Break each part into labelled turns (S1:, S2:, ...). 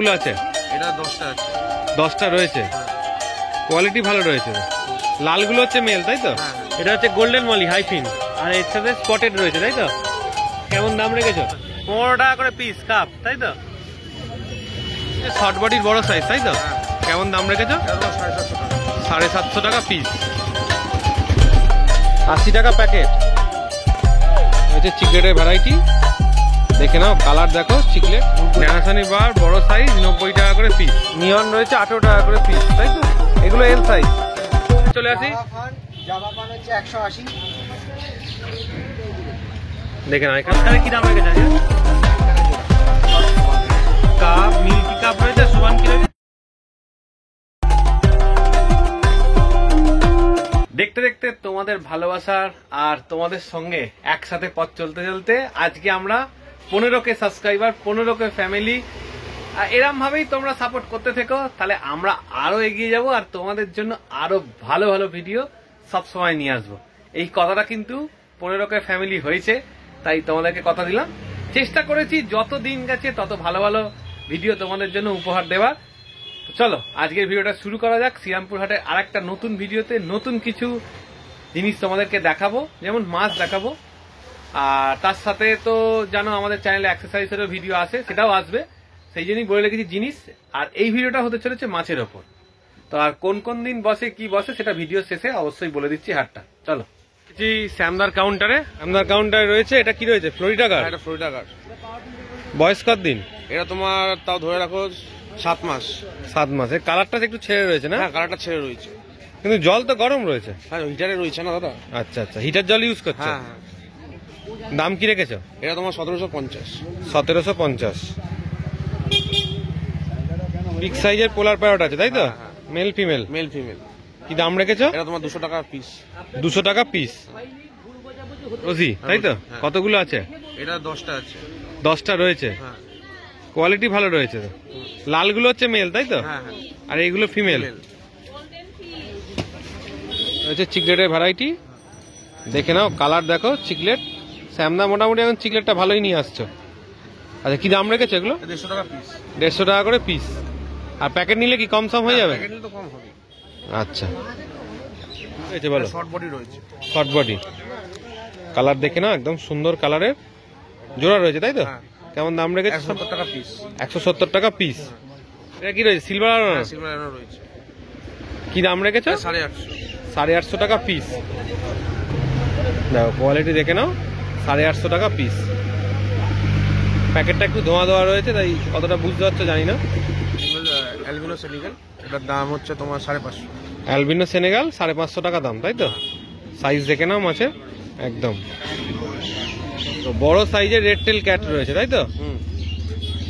S1: গুলো আছে?
S2: এটা 10টা আছে।
S1: 10টা রয়েছে, কোয়ালিটি ভালো রয়েছে। লালগুলো হচ্ছে মেল, তাই তো? এটা হচ্ছে গোল্ডেন মলি হাইফিন, আর এর সাথে স্পটেড রয়েছে, তাই তো? কেমন দাম রেখেছো? 15 টাকা করে পিস কাপ, তাই তো? শর্ট বডির বড় সাইজ, তাই তো? কেমন দাম রেখেছো? 750 টাকা পিস। 80 টাকা প্যাকেট। হচ্ছে চিকলেটের ভ্যারাইটি, দেখে নাও, কালার দেখো। চিকলেট ন্যানাসানি বার বড় সাইজ 90 টাকা করে পিস। নিয়ন রয়েছে 18 টাকা করে পিস, তাই তো? এগুলো এল সাইজ। চলে আসি,
S2: জামা পান হচ্ছে 180।
S1: দেখে নাও এখানে কি দাম রেখেছে? কাপ মিল্কি কাপ রয়েছে, সুবান কি রয়েছে? দেখতে দেখতে তোমাদের ভালোবাসার আর তোমাদের সঙ্গে একসাথে পথ চলতে চলতে আজকে আমরা 15K সাবস্ক্রাইবার, 15K ফ্যামিলি। এরম ভাবেই তোমরা সাপোর্ট করতে থেকো, তাহলে আমরা আরো এগিয়ে যাব আর তোমাদের জন্য আরো ভালো ভালো ভিডিও সবসময় নিয়ে আসবো। এই কথাটা কিন্তু 15K ফ্যামিলি হয়েছে, তাই তোমাদেরকে কথা দিলাম। চেষ্টা করেছি যত দিন গেছে তত ভালো ভালো ভিডিও তোমাদের জন্য উপহার দেওয়ার। চলো আজকের ভিডিওটা শুরু করা যাক। শ্রীরামপুর হাটের আরেকটা নতুন ভিডিওতে নতুন কিছু জিনিস তোমাদেরকে দেখাবো, যেমন মাছ দেখাবো, আর তার সাথে তো জানো আমাদের চ্যানেলে এক্সারসাইজেরও ভিডিও আসে, সেটাও আসবে। সেই জন্যই বলে রেখেছি জিনিস। আর এই ভিডিওটা হতে চলেছে মাছের ওপর। তো আর কোন কোন দিন বসে কি বসে সেটা ভিডিও শেষে অবশ্যই বলে দিচ্ছি হাটটা। চলো শ্যামদার কাউন্টারে, শ্যামদার কাউন্টারে রয়েছে। এটা কি রয়েছে? ফ্লোরিডা গার।
S2: এটা ফ্লোরিডা গার।
S1: বয়স কত দিন?
S2: এটা তোমার তাও ধরে রাখো 7 মাস।
S1: 7 মাস। এর কালারটা একটু ছেড়ে রয়েছে না?
S2: হ্যাঁ, কালারটা ছেড়ে রয়েছে,
S1: কিন্তু জল তো গরম রয়েছে।
S2: হ্যাঁ হিটারে রয়েছে না দাদা?
S1: আচ্ছা আচ্ছা, হিটার জল ইউজ করছে।
S2: হ্যাঁ হ্যাঁ।
S1: দাম কি রেখেছো?
S2: এটা তোমার 1750।
S1: 1750। বিগ সাইজের পোলার প্যারট আছে, তাই তো? Male female?
S2: Male female.
S1: কি দাম রেখেছো?
S2: এটা তোমার 200 টাকা পিস।
S1: 200 টাকা পিস। রোজি, তাই তো?
S2: হ্যাঁ।
S1: কতগুলো আছে?
S2: এটা 10টা আছে।
S1: 10টা রয়েছে,
S2: হ্যাঁ
S1: কোয়ালিটি ভালো রয়েছে। লালগুলো হচ্ছে মেল, তাই তো?
S2: হ্যাঁ হ্যাঁ।
S1: আর এইগুলো ফিমেল। হচ্ছে চিকলেটের ভ্যারাইটি, দেখে নাও, কালার দেখো। চিকলেট শ্যামদা মোটামুটি এখন চিকলেটটা ভালোই নিয়ে আসছো। আচ্ছা, কি দাম রেখেছো এগুলো?
S2: 150 টাকা পিস।
S1: 150 টাকা করে পিস। আর প্যাকেট নিলে কি কম সম হয়ে যাবে?
S2: প্যাকেট নিলে তো কম হবে।
S1: আচ্ছা, রয়েছে বলো।
S2: শর্ট বডি রয়েছে।
S1: শর্ট বডি, কালার দেখে নাও, একদম সুন্দর কালারের জোড়া রয়েছে, তাই তো?
S2: হ্যাঁ।
S1: কেমন দাম রেখেছো?
S2: 170 টাকা পিস।
S1: 170 টাকা পিস। এটা কি রয়েছে? সিলভার আরো?
S2: সিলভার আয়রন রয়েছে।
S1: কি দাম রেখেছো?
S2: 850।
S1: 850 টাকা পিস। দেখো কোয়ালিটি দেখে নাও, 850 টাকা পিস। প্যাকেটটা একটু ধোয়া ধোয়া রয়েছে, তাই কতটা বুঝতে পারছো জানি না।
S2: অ্যালবিনো সেনেগাল, এটার দাম হচ্ছে তোমার 550।
S1: অ্যালবিনো সেনেগাল 550 টাকা দাম, তাই তো? সাইজ দেখে নাও মাছের, একদম তো বড় সাইজের রেড টেল ক্যাট রয়েছে, তাই তো?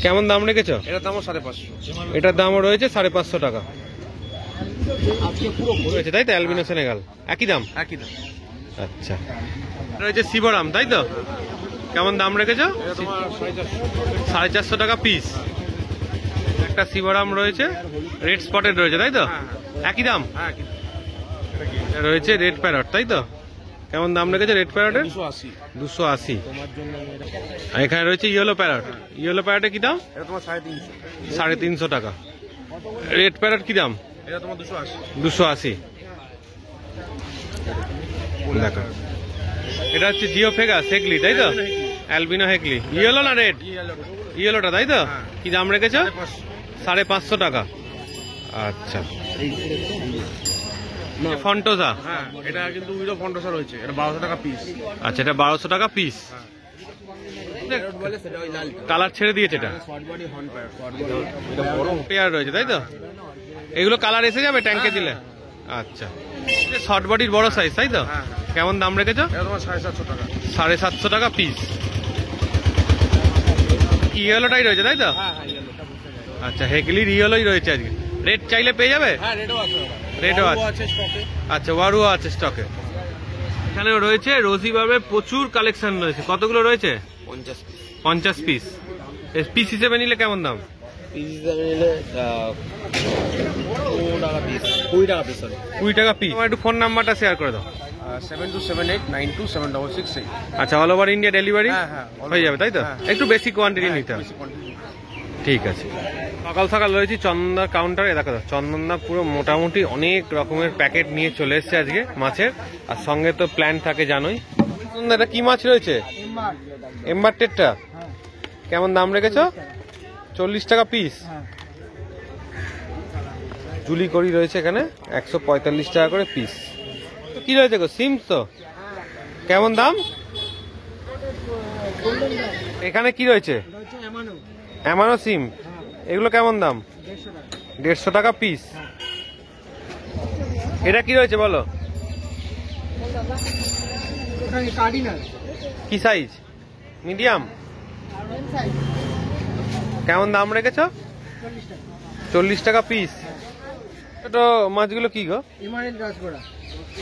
S1: কেমন দাম রেখেছো?
S2: এটার দামও 550।
S1: এটার দামও রয়েছে 550 টাকা রয়েছে, তাই তো? অ্যালবিনো সেনেগাল একই দাম?
S2: একই দাম।
S1: আচ্ছা, রয়েছে শিবরাম, তাই তো? কেমন দাম রেখেছো?
S2: এটা তোমার 450।
S1: 450 টাকা পিস। একটা শিবরাম রয়েছে, রেড স্পটেড রয়েছে, তাই তো? একই দাম?
S2: হ্যাঁ একই দাম।
S1: রয়েছে রেড প্যারট, তাই তো? কেমন দাম রেখেছে রেড প্যারটের?
S2: 280।
S1: 280। আর এখানে রয়েছে ইয়েলো প্যারট। ইয়েলো প্যারটের কি দাম?
S2: এটা তোমার 350।
S1: 350 টাকা। রেড প্যারট কি দাম?
S2: এটা তোমার 280।
S1: 280। দেখো, এটা হচ্ছে জিও ফেগাস হেগলি, তাই তো? অ্যালবিনো হেগলি। ইয়েলো না রেড? ইয়েলোটা, তাই তো? কি দাম রেখেছো? 550 টাকা। আচ্ছা, ফন্টোসা।
S2: হ্যাঁ, এটা কিন্তু উইডো ফন্টোসা রয়েছে, এটা 1200 টাকা পিস।
S1: আচ্ছা, এটা 1200 টাকা পিস। কালার ছেড়ে দিয়েছে এটা।
S2: Short body horn parrot.
S1: এটা বড় পেয়ার রয়েছে, তাই তো? এগুলো কালার এসে যাবে ট্যাঙ্কে দিলে? আচ্ছা, শর্ট বডির বড় সাইজ, তাই তো?
S2: হ্যাঁ।
S1: কেমন দাম রেখেছো?
S2: এটা তোমার 750 টাকা।
S1: 750 টাকা পিস। ইয়েলোটাই রয়েছে, তাই তো?
S2: হ্যাঁ।
S1: আচ্ছা, হেগলির ইয়েলোই রয়েছে আজকে। রেড চাইলে পেয়ে যাবে?
S2: হ্যাঁ, রেডও আছে।
S1: রেডও আছে
S2: স্টকে।
S1: আচ্ছা, ওয়ারুও আছে স্টকে। এখানেও রয়েছে রোজি বার্বের প্রচুর কালেকশন রয়েছে। কতগুলো রয়েছে?
S2: 50 পিস।
S1: 50 পিস। পিস হিসেবে নিলে কেমন দাম?
S2: পিস হিসাবে নিলে 20 টাকা পিস। 20 টাকা পিস।
S1: 20 টাকা পিস। একটু ফোন নাম্বারটা শেয়ার করে দাও।
S2: 7278927668।
S1: আচ্ছা, অল ওভার ইন্ডিয়া ডেলিভারি
S2: হ্যাঁ হ্যাঁ
S1: হয়ে যাবে, তাই তো?
S2: হ্যাঁ।
S1: একটু বেশি কোয়ান্টিটি নিতে হবে।
S2: বেশি কোয়ান্টিটি।
S1: ঠিক আছে। সকাল সকাল রয়েছি চন্দনদার কাউন্টারে। দেখো চন্দনদা পুরো মোটামুটি অনেক রকমের প্যাকেট নিয়ে চলে এসছে আজকে মাছের, আর সঙ্গে তো প্ল্যান থাকে জানোই। চন্দনদা এটা কি মাছ রয়েছে? এম্বার টেটটা কেমন দাম রেখেছো? 40 টাকা পিস। জুলি করি রয়েছে এখানে 145 টাকা করে পিস। কি রয়েছে গো? সিমস তো কেমন দাম? এখানে কি রয়েছে? অ্যামানো সিম, এগুলো কেমন দাম? 150 টাকা পিস। এটা কি রয়েছে বলো? কি সাইজ? মিডিয়াম। কেমন দাম রেখেছো? 40 টাকা পিস। তো মাছগুলো কি গো?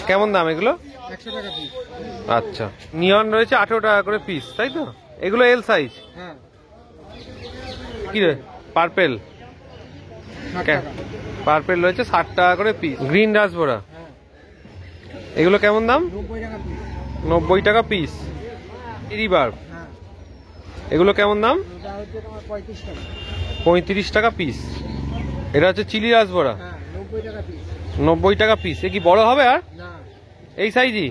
S1: কেমন দাম এগুলো?
S2: 100 টাকা পিস।
S1: আচ্ছা, নিয়ন রয়েছে 18 টাকা করে পিস, তাই তো? এগুলো এল সাইজ। কি রে? পার্পেল, পার্পেল রয়েছে 60 টাকা করে পিস। গ্রিন রাসবোরা, এগুলো কেমন দাম? 90 টাকা পিস। রিবার, এগুলো কেমন দাম? 35 টাকা পিস। এটা হচ্ছে চিলি রাসবোরা, 90 টাকা পিস। এ কি বড় হবে আর? এই সাইজই।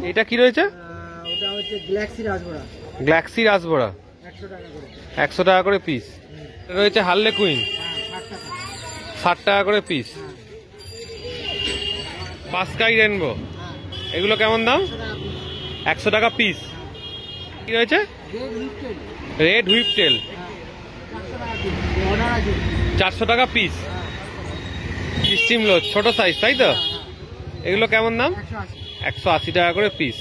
S1: এটা কি রয়েছে? গ্ল্যাক্সি রাসবোরা, 100 টাকা করে পিস। রয়েছে হার্লে কুইন, 60 টাকা করে পিস। পাস্কাই রেনবো, এগুলো কেমন দাম? 100 টাকা পিস। কি রয়েছে? রেড হুইপ টেল, 400 টাকা পিস। স্টিম লোচ ছোট সাইজ, তাই তো? এগুলো কেমন দাম? 180 টাকা করে পিস।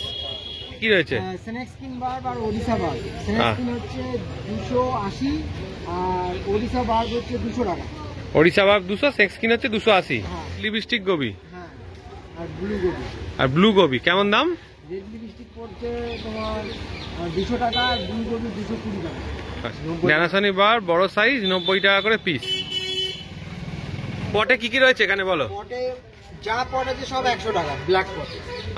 S1: কি রয়েছে?
S3: স্নেক স্কিন বার্ব আর ওড়িশা বার্ব। স্নেক স্কিন হচ্ছে 280 আর ওড়িশা বার্ব হচ্ছে 200 টাকা।
S1: ওড়িশা বার্ব 200, সেক্স স্কিন হচ্ছে 280। লিপস্টিক গোবি
S3: আর ব্লু গোবি।
S1: আর ব্লু গোবি কেমন দাম?
S3: রেড লিপস্টিক পড়ছে তোমার 200 টাকা আর ব্লু গোবি 220 টাকা।
S1: জানাশনি বার বড় সাইজ 90 টাকা করে পিস। পটে কি কি রয়েছে এখানে বলো?
S3: পটে যা পট আছে সব 100 টাকা। ব্ল্যাক পট।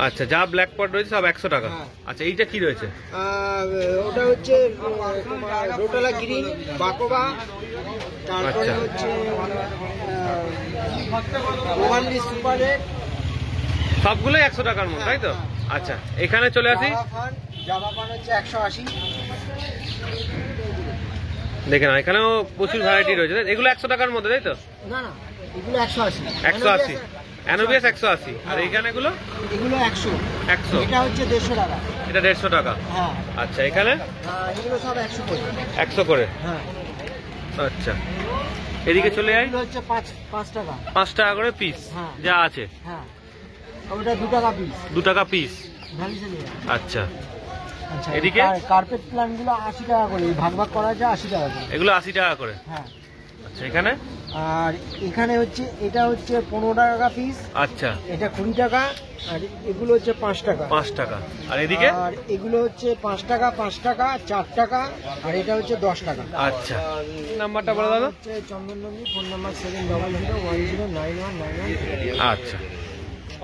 S1: আচ্ছা, যা ব্ল্যাক পট রয়েছে সব 100 টাকা। আচ্ছা, এইটা কি রয়েছে?
S3: ওটা হচ্ছে রোটালা গ্রিন, বাকোবা, তারপরে হচ্ছে ওভানলি সুপার রেড।
S1: সবগুলোই 100 টাকার মতো, তাই তো? আচ্ছা, এখানে চলে আসি।
S3: জাভা পান হচ্ছে 180।
S1: দেখে না, এখানেও প্রচুর ভ্যারাইটি রয়েছে। এগুলো 100 টাকার মধ্যে, তাই তো?
S3: না না, এগুলো 180।
S1: 180। অ্যানোবিয়াস 180। আর এইখানে এগুলো?
S3: এগুলো 100।
S1: 100।
S3: এটা হচ্ছে 150 টাকা।
S1: এটা 150 টাকা।
S3: হ্যাঁ।
S1: আচ্ছা, এখানে
S3: এগুলো সব 100 করে।
S1: 100 করে।
S3: হ্যাঁ।
S1: আচ্ছা, এদিকে চলে যাই।
S3: এগুলো হচ্ছে 5 টাকা।
S1: 5 টাকা করে পিস যা আছে।
S3: হ্যাঁ, ওটা 2 টাকা পিস।
S1: 2 টাকা পিস।
S3: ভ্যালিসে নিয়ে।
S1: আচ্ছা,
S3: আচ্ছা,
S1: এদিকে
S3: কার্পেট প্ল্যান্টগুলো 80 টাকা করে। ভাগ ভাগ করা যায় 80 টাকা করে।
S1: এগুলো 80 টাকা করে।
S3: হ্যাঁ।
S1: আচ্ছা, এখানে?
S3: আর এখানে হচ্ছে এটা হচ্ছে 15 টাকা পিস।
S1: আচ্ছা,
S3: এটা 20 টাকা। আর এগুলো হচ্ছে 5 টাকা।
S1: 5 টাকা। আর এদিকে?
S3: আর এগুলো হচ্ছে 5 টাকা, 5 টাকা, 4 টাকা। আর এটা হচ্ছে 10 টাকা।
S1: আচ্ছা, নাম্বারটা বলে দাও।
S3: হচ্ছে চন্দন নন্দী, ফোন নাম্বার 7000109191।
S1: আচ্ছা,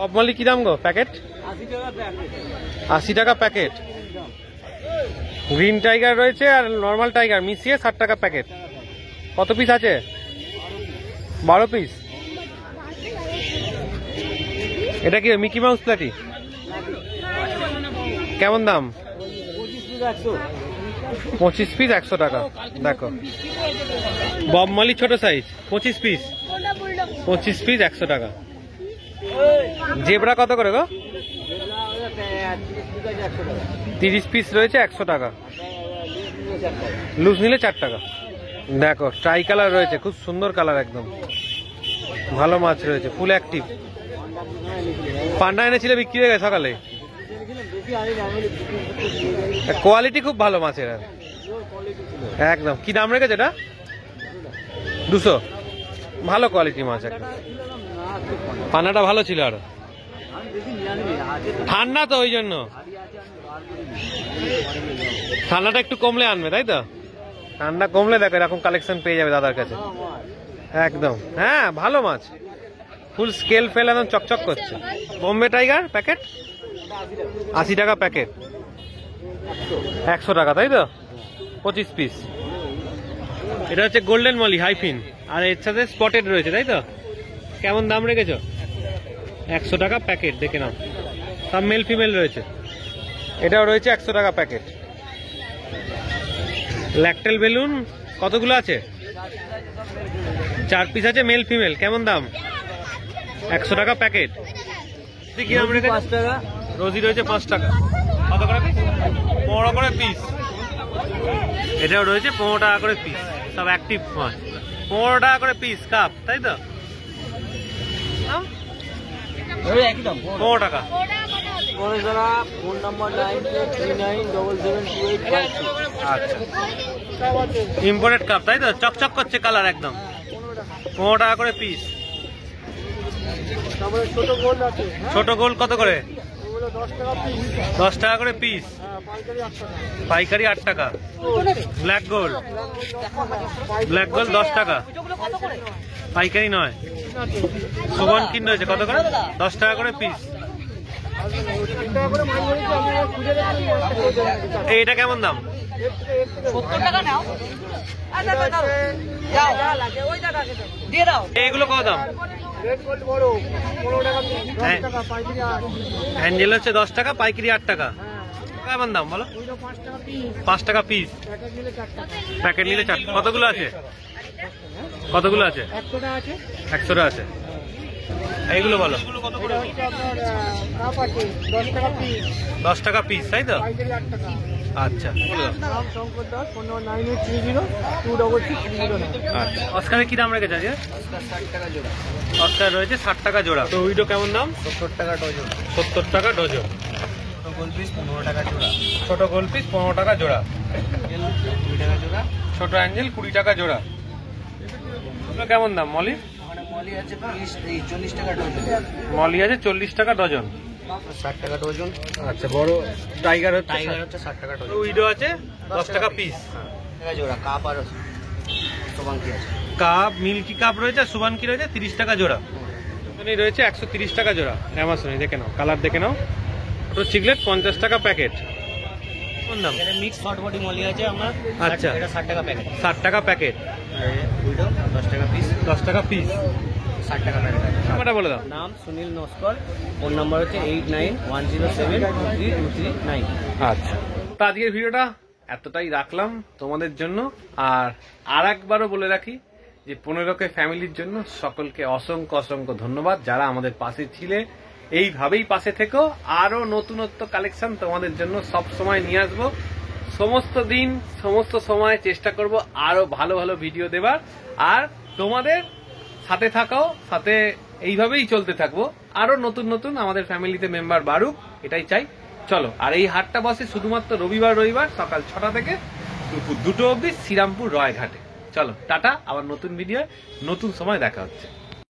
S1: অবমালি কি দাম গো প্যাকেট? 80 টাকা প্যাকেট। গ্রিন টাইগার রয়েছে আর নর্মাল টাইগার মিশিয়ে 60 টাকা প্যাকেট। কত পিস আছে? 12 পিস। এটা কি মিকি মাউস প্ল্যাটি? কেমন দাম? 25 পিস 100 টাকা। দেখো, ববমালি ছোট সাইজ 25 পিস। 25 পিস 100 টাকা। জেব্রা কত করে গো? 30 পিস রয়েছে 100 টাকা। লুজ নিলে 4 টাকা। দেখো, ট্রাই কালার রয়েছে, খুব সুন্দর কালার, একদম ভালো মাছ রয়েছে, ফুল অ্যাক্টিভ। পান্ডা এনেছিলে, বিক্রি হয়ে গেছে সকালে। কোয়ালিটি খুব ভালো মাছের, একদম। কি দাম রেখেছে এটা? 200। ভালো কোয়ালিটি মাছ একদম। পানাটা ভালো ছিল, আর ঠান্ডা তো, ওই জন্য ঠান্ডাটা একটু কমলে আনবে, তাই তো? ঠান্ডা কমলে দেখো এরকম কালেকশন পেয়ে যাবে দাদার কাছে একদম। হ্যাঁ, ভালো মাছ, ফুল স্কেল ফেল, একদম চকচক করছে। বোম্বে টাইগার প্যাকেট 80 টাকা প্যাকেট। 100 টাকা, তাই তো? 25 পিস। এটা হচ্ছে গোল্ডেন মলি হাইফিন, আর এর সাথে স্পটেড রয়েছে, তাই তো? কেমন দাম রেখেছো? 100 টাকা প্যাকেট, দেখে নাও। সব মেল ফিমেল রয়েছে। এটাও রয়েছে 100 টাকা প্যাকেট। ল্যাকটেল বেলুন কতগুলো আছে? 4 পিস আছে, মেল ফিমেল। কেমন দাম? 100 টাকা প্যাকেট। কি দাম রেখেছো?
S3: 5 টাকা।
S1: রোজি রয়েছে 5 টাকা। কত করে পিস? 15 করে পিস। এটাও রয়েছে 15 টাকা করে পিস। সব অ্যাক্টিভ মাছ। 15 টাকা করে পিস কাপ, তাই তো?
S3: একই দাম
S1: 15 টাকা।
S3: Phone number 9839772856।
S1: আচ্ছা, ইম্পোর্টেড কাপ, তাই তো? চকচক করছে কালার একদম। 15 টাকা করে পিস।
S3: তারপরে ছোট গোল্ড আছে,
S1: ছোট গোল কত করে?
S3: ওগুলো 10 টাকা পিস।
S1: 10 টাকা করে পিস।
S3: পাইকারি 8 টাকা।
S1: পাইকারি 8 টাকা। ব্ল্যাক গোল্ড, ব্ল্যাক গোল্ড 10 টাকা। পাইকারি নয়। সুবন কিন রয়েছে কত করে? 10 টাকা করে পিস। এইটা কেমন দাম?
S3: 70 টাকা নাও।
S1: এইগুলো কত দাম?
S3: রেড গোল্ড বড় 15 টাকা পিস, 10 টাকা পাইকারি 8।
S1: অ্যাঞ্জেল হচ্ছে 10 টাকা, পাইকারি 8 টাকা। কেমন দাম বলো?
S3: ওইটা 5 টাকা পিস,
S1: 5 টাকা পিস।
S3: প্যাকেট নিলে 4 টাকা।
S1: প্যাকেট নিলে 4। কতগুলো আছে? কতগুলো আছে?
S3: 100 টাকা আছে।
S1: 100 টাকা আছে। এইগুলো বলো।
S3: এটা হচ্ছে আপনার কাপ আছে 10 টাকা পিস,
S1: 10 টাকা পিস, তাই তো?
S3: পাইকারি 8 টাকা।
S1: আচ্ছা,
S3: নাম শঙ্কর দাস, ফোন নম্বর 98302669।
S1: আচ্ছা। অস্কারের কি দাম রেখেছে আজকে?
S3: 60 টাকা জোড়া।
S1: অস্কার রয়েছে 60 টাকা জোড়া। তো উইডো কেমন দাম?
S3: 70 টাকা ডজন।
S1: 70 টাকা ডজন।
S3: ছোট গোল পিস 15 টাকা জোড়া।
S1: ছোট গোল পিস 15 টাকা জোড়া।
S3: 20 টাকা জোড়া।
S1: ছোট অ্যাঞ্জেল 20 টাকা জোড়া। এগুলো কেমন দাম মলি?
S3: ওখানে মলি আছে 40 টাকা ডজন।
S1: মলি আছে 40 টাকা ডজন।
S3: 60 টাকা ডজন।
S1: আচ্ছা, বড় টাইগার হচ্ছে
S3: টাইগার হচ্ছে 60 টাকা ডজন।
S1: উইডো আছে 10 টাকা পিস।
S3: টাকা জোড়া। কাপ আর সোবাঙ্কি আছে।
S1: কাপ, মিল্কি কাপ রয়েছে, সুবানকি রয়েছে 30 টাকা জোড়া। এখানে রয়েছে 130 টাকা জোড়া। অ্যামাজনে দেখে নাও, কালার দেখে নাও। ছোট চিকলেট 50 টাকা প্যাকেট। কোন দাম?
S3: এখানে মিক্স হট বডি মলি আছে আমার।
S1: আচ্ছা,
S3: এটা 60 টাকা প্যাকেট।
S1: 60 টাকা প্যাকেট।
S3: উইডো 10 টাকা পিস,
S1: 10 টাকা পিস।
S3: 60 টাকা প্যাকেট।
S1: নাম্বারটা বলে দাও।
S3: নাম সুনীল নস্কর, ফোন নাম্বার হচ্ছে 8910723239।
S1: আচ্ছা, তো আজকের ভিডিওটা এতটাই রাখলাম তোমাদের জন্য। আর একবারও বলে রাখি যে 15K ফ্যামিলির জন্য সকলকে অসংখ্য অসংখ্য ধন্যবাদ, যারা আমাদের পাশে ছিলে। এইভাবেই পাশে থেকো। আরো নতুনত্ব কালেকশন তোমাদের জন্য সব সময় নিয়ে আসবো। সমস্ত দিন, সমস্ত সময় চেষ্টা করব আরো ভালো ভালো ভিডিও দেবার। আর তোমাদের সাথে থাকাও, সাথে এইভাবেই চলতে থাকবো। আরো নতুন নতুন আমাদের ফ্যামিলিতে মেম্বার বাড়ুক, এটাই চাই। চলো, আর এই হাটটা বসে শুধুমাত্র রবিবার সকাল 6টা থেকে দুপুর 2টো অবধি শ্রীরামপুর রয়ঘাটে। চলো টাটা, আবার নতুন ভিডিও নতুন সময় দেখা হচ্ছে।